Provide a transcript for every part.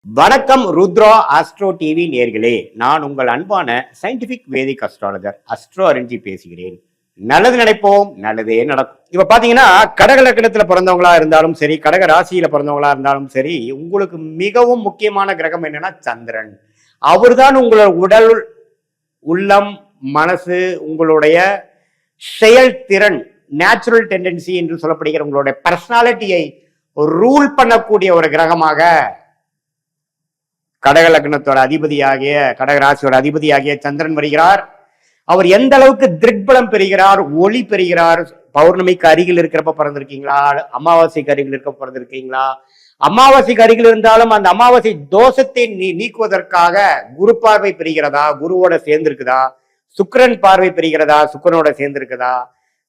வணக்கம் Rudra astro TV நேர்களே, நான் உங்கள் அன்பான சயின்டிபிக் வேதிக் அஸ்ட்ராலஜர் அஸ்ட்ரோ அருஞ்சி பேசுகிறேன். நல்லது நினைப்போம், நல்லதே நடக்கும். இப்ப பாத்தீங்கன்னா, கடக லக்னத்துல பிறந்தவங்களா இருந்தாலும் சரி, கடக ராசியில பிறந்தவங்களா இருந்தாலும் சரி, உங்களுக்கு மிகவும் முக்கியமான கிரகம் என்னன்னா சந்திரன். அவர்தான் உங்களோட உடல், உள்ளம், மனசு, உங்களுடைய செயல்திறன், நேச்சுரல் டெண்டன்சி என்று சொல்லப்படுகிற உங்களுடைய பர்சனாலிட்டியை ரூல் பண்ணக்கூடிய ஒரு கிரகமாக கடக லக்னத்தோட அதிபதியாகிய, கடக ராசியோட அதிபதியாகிய சந்திரன் வருகிறார். அவர் எந்த அளவுக்கு திக்பலம் பெறுகிறார், ஒளி பெறுகிறார். பௌர்ணமிக்கு அருகில் இருக்கிறப்ப பிறந்திருக்கீங்களா, அமாவாசைக்கு அருகில் இருக்க பிறந்திருக்கீங்களா? அமாவாசைக்கு அருகில் இருந்தாலும் அந்த அமாவாசை தோஷத்தை நீக்குவதற்காக குரு பார்வை பெறுகிறதா, குருவோட சேர்ந்திருக்குதா? சுக்கிரன் பார்வை பெறுகிறதா, சுக்கிரனோட சேர்ந்திருக்குதா?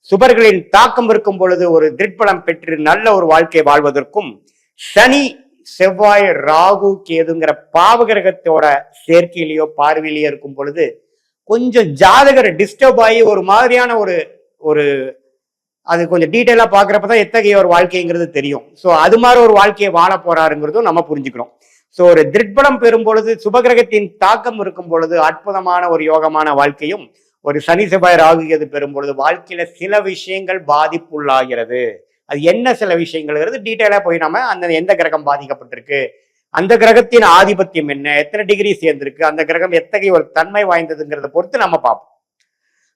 சுபர்களின் தாக்கம் இருக்கும் பொழுது ஒரு திக்பலம் பெற்று நல்ல ஒரு வாழ்க்கை வாழ்வதற்கும் சனி, செவ்வாய், ராகு, கேதுங்கிற பாவகிரகத்தோட சேர்க்கையிலேயோ பார்வையிலேயோ இருக்கும் பொழுது கொஞ்சம் ஜாதகரை டிஸ்டர்ப் ஆகி ஒரு மாதிரியான ஒரு அது கொஞ்சம் டீட்டெயிலா பாக்குறப்பதான் எத்தகைய ஒரு வாழ்க்கைங்கிறது தெரியும். ஸோ அது மாதிரி ஒரு வாழ்க்கையை வாழ போறாருங்கிறதும் நம்ம புரிஞ்சுக்கிறோம். ஸோ ஒரு திக்பலம் பெறும் பொழுது, சுபகிரகத்தின் தாக்கம் இருக்கும் பொழுது அற்புதமான ஒரு யோகமான வாழ்க்கையும், ஒரு சனி செவ்வாய் ராகு கேது பெறும் பொழுது வாழ்க்கையில சில விஷயங்கள் பாதிப்புள்ளாகிறது. அது என்ன சில விஷயங்கள்ங்கிறது டீட்டெயிலா போய் நம்ம அந்த எந்த கிரகம் பாதிக்கப்பட்டிருக்கு, அந்த கிரகத்தின் ஆதிபத்தியம் என்ன, எத்தனை டிகிரி சேர்ந்திருக்கு, அந்த கிரகம் எத்தகைய ஒரு தன்மை வாய்ந்ததுங்கிறத பொறுத்து நம்ம பார்ப்போம்.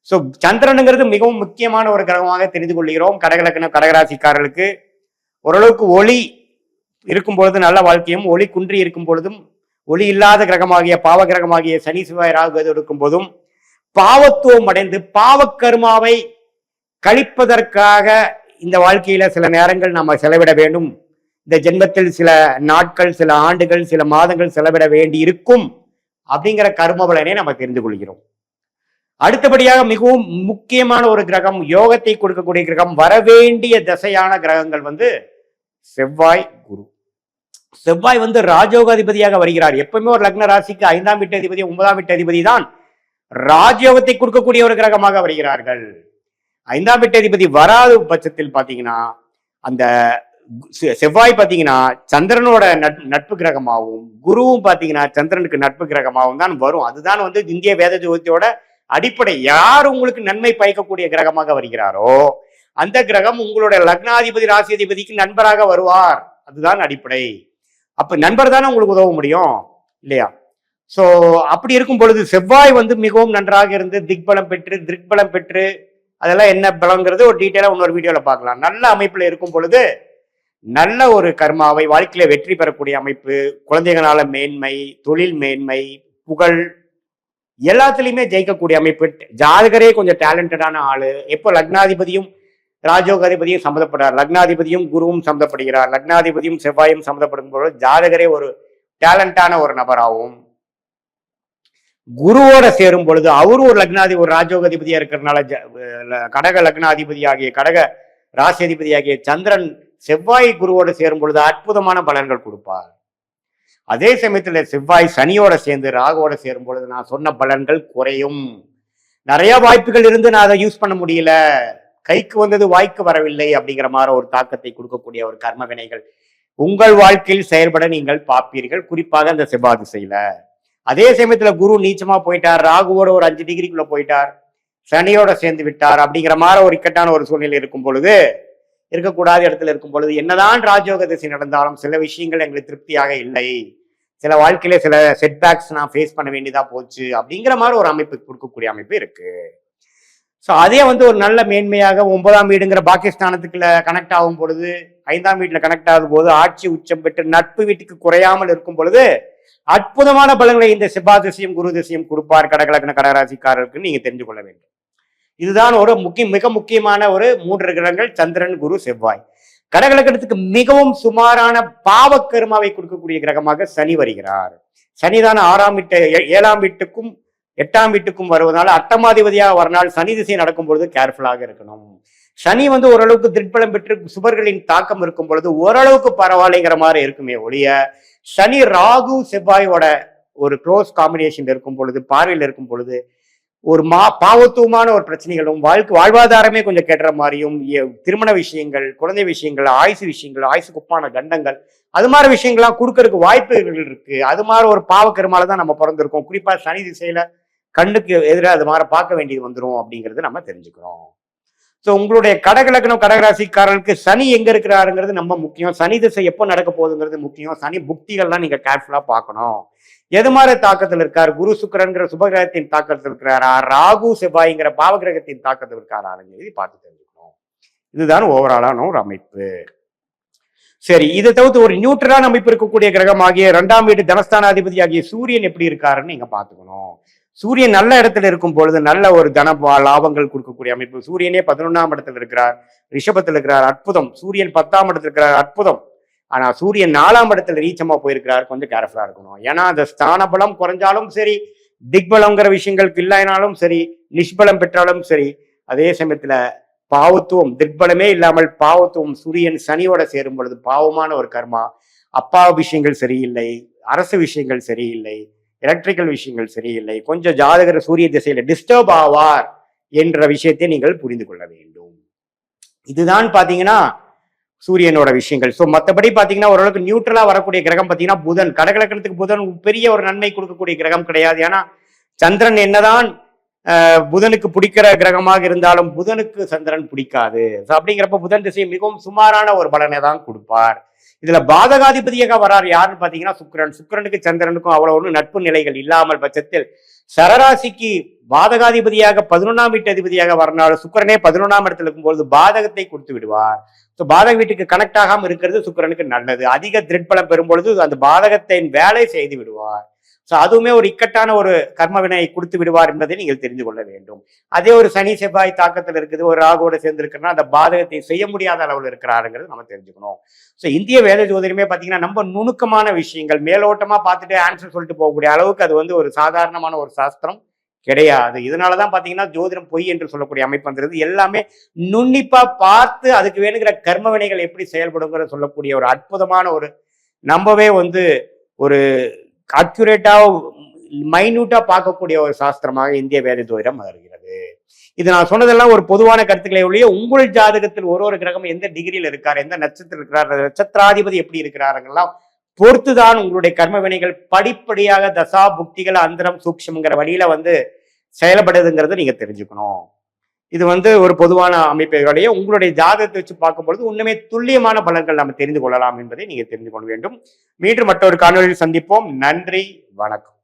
ஸோ சந்திரனுங்கிறது மிகவும் முக்கியமான ஒரு கிரகமாக தெரிந்து கொள்கிறோம். கடகலக்கணம் கடகராசிக்காரர்களுக்கு ஓரளவுக்கு ஒளி இருக்கும் பொழுது நல்ல வாழ்க்கையும், ஒளி குன்றி இருக்கும் பொழுதும், ஒளி இல்லாத கிரகமாகிய பாவ கிரகமாகிய சனி செவ்வாய் ராகு இருக்கும் போதும் பாவத்துவம் அடைந்து பாவக்கர்மாவை கழிப்பதற்காக இந்த வாழ்க்கையில சில நேரங்கள் நம்ம செலவிட வேண்டும். இந்த ஜென்மத்தில் சில நாட்கள், சில ஆண்டுகள், சில மாதங்கள் செலவிட வேண்டி இருக்கும் அப்படிங்கிற கர்ம பலனை நம்ம தெரிந்து கொள்கிறோம். அடுத்தபடியாக மிகவும் முக்கியமான ஒரு கிரகம், யோகத்தை கொடுக்கக்கூடிய கிரகம், வரவேண்டிய திசையான கிரகங்கள் செவ்வாய், குரு. செவ்வாய் ராஜயோகாதிபதியாக வருகிறார். எப்பவுமே ஒரு லக்ன ராசிக்கு 5ஆம் வீட்டு அதிபதி, 9ஆம் வீட்டு அதிபதி தான் ராஜயோகத்தை கொடுக்கக்கூடிய ஒரு கிரகமாக வருகிறார்கள். 5ஆம் வீட்டு அதிபதி வராத பட்சத்தில் பாத்தீங்கன்னா, அந்த செவ்வாய் பாத்தீங்கன்னா சந்திரனோட நட்பு கிரகமாகவும், குருவும் பாத்தீங்கன்னா சந்திரனுக்கு நட்பு கிரகமாகவும் தான் வரும். அதுதான் இந்திய வேத ஜோதியோட அடிப்படை. யார் உங்களுக்கு நன்மை பயக்கக்கூடிய கிரகமாக வருகிறாரோ அந்த கிரகம் உங்களுடைய லக்னாதிபதி ராசி அதிபதிக்கு நண்பராக வருவார். அதுதான் அடிப்படை. அப்ப நண்பர் தானே உங்களுக்கு உதவ முடியும் இல்லையா? சோ அப்படி இருக்கும் பொழுது செவ்வாய் மிகவும் நன்றாக இருந்து திக்பலம் பெற்று அதெல்லாம் என்ன பலங்கிறது ஒரு டீட்டெயிலா இன்னொரு வீடியோல பார்க்கலாம். நல்ல அமைப்புல இருக்கும் பொழுது நல்ல ஒரு கர்மாவை, வாழ்க்கையில வெற்றி பெறக்கூடிய அமைப்பு, குழந்தைகளால மேன்மை, தொழில் மேன்மை, புகழ், எல்லாத்துலயுமே ஜெயிக்கக்கூடிய அமைப்பு. ஜாதகரே கொஞ்சம் டேலண்டடான ஆளு. எப்போ லக்னாதிபதியும் ராஜயோகாதிபதியும் சம்மந்தப்படுறார், லக்னாதிபதியும் குருவும் சம்மந்தப்படுகிறார், லக்னாதிபதியும் செவ்வாயும் சம்மந்தப்படும் பொழுது ஜாதகரே ஒரு டேலண்டான ஒரு நபராகவும், குருவோட சேரும் பொழுது அவரும் ஒரு ஒரு ராஜயோகாதிபதியா இருக்கிறதுனால கடக லக்னாதிபதி ஆகிய கடக ராசி அதிபதி ஆகிய சந்திரன் செவ்வாய் குருவோட சேரும் பொழுது அற்புதமான பலன்கள் கொடுப்பார். அதே சமயத்துல செவ்வாய் சனியோட சேர்ந்து ராகுவோட சேரும் பொழுது நான் சொன்ன பலன்கள் குறையும். நிறைய வாய்ப்புகள் இருந்து நான் அதை யூஸ் பண்ண முடியல, கைக்கு வந்தது வாய்க்கு வரவில்லை அப்படிங்கிற மாதிரி ஒரு தாக்கத்தை கொடுக்கக்கூடிய ஒரு கர்ம வினைகள் உங்கள் வாழ்க்கையில் செயல்பட நீங்கள் பார்ப்பீர்கள், குறிப்பாக அந்த செவ்வாய் திசையில. அதே சமயத்துல குரு நீச்சமா போயிட்டார், ராகுவோட ஒரு 5 டிகிரிக்குள்ள போயிட்டார், சனியோட சேர்ந்து விட்டார் அப்படிங்கிற மாதிரி ஒரு இக்கட்டான ஒரு சூழ்நிலை இருக்கும் பொழுது, இருக்கக்கூடாத இடத்துல இருக்கும் பொழுது, என்னதான் ராஜயோக திசை நடந்தாலும் சில விஷயங்கள் எங்களுக்கு திருப்தியாக இல்லை, சில வாழ்க்கையில சில செட்பேக்ஸ் நான் ஃபேஸ் பண்ண வேண்டியதா போச்சு அப்படிங்கிற மாதிரி ஒரு அமைப்பு கொடுக்கக்கூடிய அமைப்பு இருக்கு. ஸோ அதே ஒரு நல்ல மேன்மையாக 9ஆம் வீடுங்கிற பாகிஸ்தானத்துக்குள்ள கனெக்ட் ஆகும் பொழுது, 5ஆம் வீட்டுல கனெக்ட் ஆகும் போது ஆட்சி உச்சம் பெற்று நட்பு வீட்டுக்கு குறையாமல் இருக்கும் பொழுது அற்புதமான பலன்களை இந்த செவ்வாய் திசையும் குரு திசையும் கொடுப்பார் கடகலக்ன கடகராசிக்காரருக்கு நீங்க தெரிஞ்சு கொள்ள வேண்டும். இதுதான் ஒரு மிக முக்கியமான ஒரு 3 கிரகங்கள், சந்திரன், குரு, செவ்வாய். கடகலக்கணத்துக்கு மிகவும் சுமாரான பாவக்கர்மாவை கொடுக்கக்கூடிய கிரகமாக சனி வருகிறார். சனிதான் 6ஆம் வீட்டு 7ஆம் வீட்டுக்கும் 8ஆம் வீட்டுக்கும் வருவதனால அட்டமாதிபதியாக வரனால் சனி திசை நடக்கும் பொழுது கேர்ஃபுல்லாக இருக்கணும். சனி ஓரளவுக்கு திட்பலம் பெற்று சுபர்களின் தாக்கம் இருக்கும் பொழுது ஓரளவுக்கு பரவாயில்லைங்கிற மாதிரி இருக்குமே ஒழிய, சனி ராகு செவ்வாயோட ஒரு க்ளோஸ் காம்பினேஷன் இருக்கும் பொழுது, பார்வையில் இருக்கும் பொழுது ஒரு பாவத்துவமான ஒரு பிரச்சனைகளும் வாழ்வாதாரமே கொஞ்சம் கெடுற மாதிரியும், திருமண விஷயங்கள், குழந்தை விஷயங்கள், ஆயுசுக்கு ஒப்பான கண்டங்கள், அது மாதிரி விஷயங்கள்லாம் கொடுக்கறதுக்கு வாய்ப்புகள் இருக்கு. அது மாதிரி ஒரு பாவக்கருமால தான் நம்ம பிறந்திருக்கோம். குறிப்பா சனி திசையில கண்ணுக்கு எதிராக அது மாதிரி பார்க்க வேண்டியது வந்துடும் அப்படிங்கிறது நம்ம தெரிஞ்சுக்கிறோம். ஸோ உங்களுடைய கடகலக்கணம் கடகராசிக்காரர்களுக்கு சனி எங்க இருக்கிறாருங்கிறது நம்ம முக்கியம். சனி திசை எப்போ நடக்க போகுதுங்கிறது முக்கியம். சனி புக்திகள்லாம் நீங்க கேர்ஃபுல்லா பார்க்கணும். எது மாதிரி தாக்கத்தில் இருக்கார்? குரு சுக்கிரன்கிற சுபகிரகத்தின் தாக்கத்தில் இருக்கிறாரா, ராகு செவ்வாய்ங்கிற பாவகிரகத்தின் தாக்கத்தில் இருக்காராங்கிறது பார்த்து தெரிஞ்சுக்கணும். இதுதான் ஓவராலான ஒரு அமைப்பு. சரி, இதை தவிர்த்து ஒரு நியூட்ரலான அமைப்பு இருக்கக்கூடிய கிரகம் ஆகிய 2ஆம் வீடு தனஸ்தானாதிபதி ஆகிய சூரியன் எப்படி இருக்காருன்னு நீங்க பாத்துக்கணும். சூரியன் நல்ல இடத்துல இருக்கும் பொழுது நல்ல ஒரு தன லாபங்கள் கொடுக்கக்கூடிய அமைப்பு. சூரியனே 11ஆம் இடத்துல இருக்கிறார், ரிஷபத்தில் இருக்கிறார், அற்புதம். சூரியன் 10ஆம் இடத்துல இருக்கிறார், அற்புதம். ஆனா சூரியன் 4ஆம் இடத்துல ரீச்சமா போயிருக்கிறார், கொஞ்சம் கேர்ஃபுல்லா இருக்கணும். ஏன்னா அந்த ஸ்தான பலம் குறைஞ்சாலும் சரி, திக்பலம்ங்கிற விஷயங்களுக்கு இல்லைனாலும் சரி, நிஷ்பலம் பெற்றாலும் சரி, அதே சமயத்துல பாவத்துவம், திக்பலமே இல்லாமல் பாவத்துவம் சூரியன் சனியோட சேரும் பொழுது பாவமான ஒரு கர்மா. அப்பா விஷயங்கள் சரியில்லை, அரசு விஷயங்கள் சரியில்லை, எலக்ட்ரிக்கல் விஷயங்கள் சரியில்லை, கொஞ்சம் ஜாதகர் சூரிய திசையில டிஸ்டர்ப் ஆவார் என்ற விஷயத்தை நீங்கள் புரிந்து கொள்ள வேண்டும். இதுதான் பாத்தீங்கன்னா சூரியனோட விஷயங்கள். ஸோ மற்றபடி பாத்தீங்கன்னா ஓரளவுக்கு நியூட்ரலா வரக்கூடிய கிரகம் பாத்தீங்கன்னா புதன். கடகலக்கணத்துக்கு புதன் பெரிய ஒரு நன்மை கொடுக்கக்கூடிய கிரகம் கிடையாது. ஏன்னா சந்திரன் என்னதான் புதனுக்கு பிடிக்கிற கிரகமாக இருந்தாலும் புதனுக்கு சந்திரன் பிடிக்காது. அப்படிங்கிறப்ப புதன் திசை மிகவும் சுமாரான ஒரு பலனை தான் கொடுப்பார். இதுல பாதகாதிபதியாக வரார் யாருன்னு பாத்தீங்கன்னா சுக்கிரன். சுக்கிரனுக்கு சந்திரனுக்கும் அவ்வளவு ஒன்றும் நட்பு நிலைகள் இல்லாமல் பட்சத்தில் சரராசிக்கு பாதகாதிபதியாக 11ஆம் வீட்டு அதிபதியாக வரனாலும் சுக்கிரனே 11ஆம் இடத்துல இருக்கும்போது பாதகத்தை கொடுத்து விடுவார். பாதக வீட்டுக்கு கனெக்ட் ஆகாம இருக்கிறது சுக்கிரனுக்கு நல்லது. அதிக திட்பலம் பெறும்பொழுது அந்த பாதகத்தின் வேலை செய்து விடுவார். அதுவுமே ஒரு இக்கட்டான ஒரு கர்ம வினையை கொடுத்து விடுவார் என்பதை நீங்கள் தெரிந்து கொள்ள வேண்டும். அதே ஒரு சனி செவ்வாய் தாக்கத்தில் இருக்குது, ஒரு ராகுவோட சேர்ந்து இருக்கிறனா அந்த பாதகத்தை செய்ய முடியாத அளவில் இருக்கிறாருங்கிறது நம்ம தெரிஞ்சுக்கணும். ஸோ இந்திய வேத ஜோதிடமே பார்த்தீங்கன்னா நம்ம நுணுக்கமான விஷயங்கள் மேலோட்டமா பார்த்துட்டு ஆன்சர் சொல்லிட்டு போகக்கூடிய அளவுக்கு அது வந்து ஒரு சாதாரணமான ஒரு சாஸ்திரம் கிடையாது. இதனாலதான் பாத்தீங்கன்னா ஜோதிடம் பொய் என்று சொல்லக்கூடிய அமைப்பு வந்துருது. எல்லாமே நுண்ணிப்பா பார்த்து அதுக்கு வேணுங்கிற கர்ம வினைகள் எப்படி செயல்படுங்கிற சொல்லக்கூடிய ஒரு அற்புதமான ஒரு நம்பவே வந்து ஒரு அக்யூரேட்டா மைன்யூட்டா பார்க்கக்கூடிய ஒரு சாஸ்திரமாக இந்திய வேத ஜோதிடம் வருகிறது. இது நான் சொன்னதெல்லாம் ஒரு பொதுவான கருத்துக்களை ஒழிய உங்கள் ஜாதகத்தில் ஒரு கிரகம் எந்த டிகிரியில் இருக்கார், எந்த நட்சத்திரம் இருக்கிறார், நட்சத்திராதிபதி எப்படி இருக்கிறாருங்கெல்லாம் பொறுத்துதான் உங்களுடைய கர்ம வினைகள் படிப்படியாக தசா புக்திகள் அந்தரம் சூக்ஷம்ங்கிற வழியில வந்து செயல்படுதுங்கிறத நீங்க தெரிஞ்சுக்கணும். இது வந்து ஒரு பொதுவான அமைப்புகளுடைய உங்களுடைய ஜாதகத்தை வச்சு பார்க்கும்பொழுது உண்மையே துல்லியமான பலன்கள் நம்ம தெரிந்து கொள்ளலாம் என்பதை நீங்க தெரிந்து கொள்ள வேண்டும். மீண்டும் மற்றொரு காணொலியில் சந்திப்போம். நன்றி, வணக்கம்.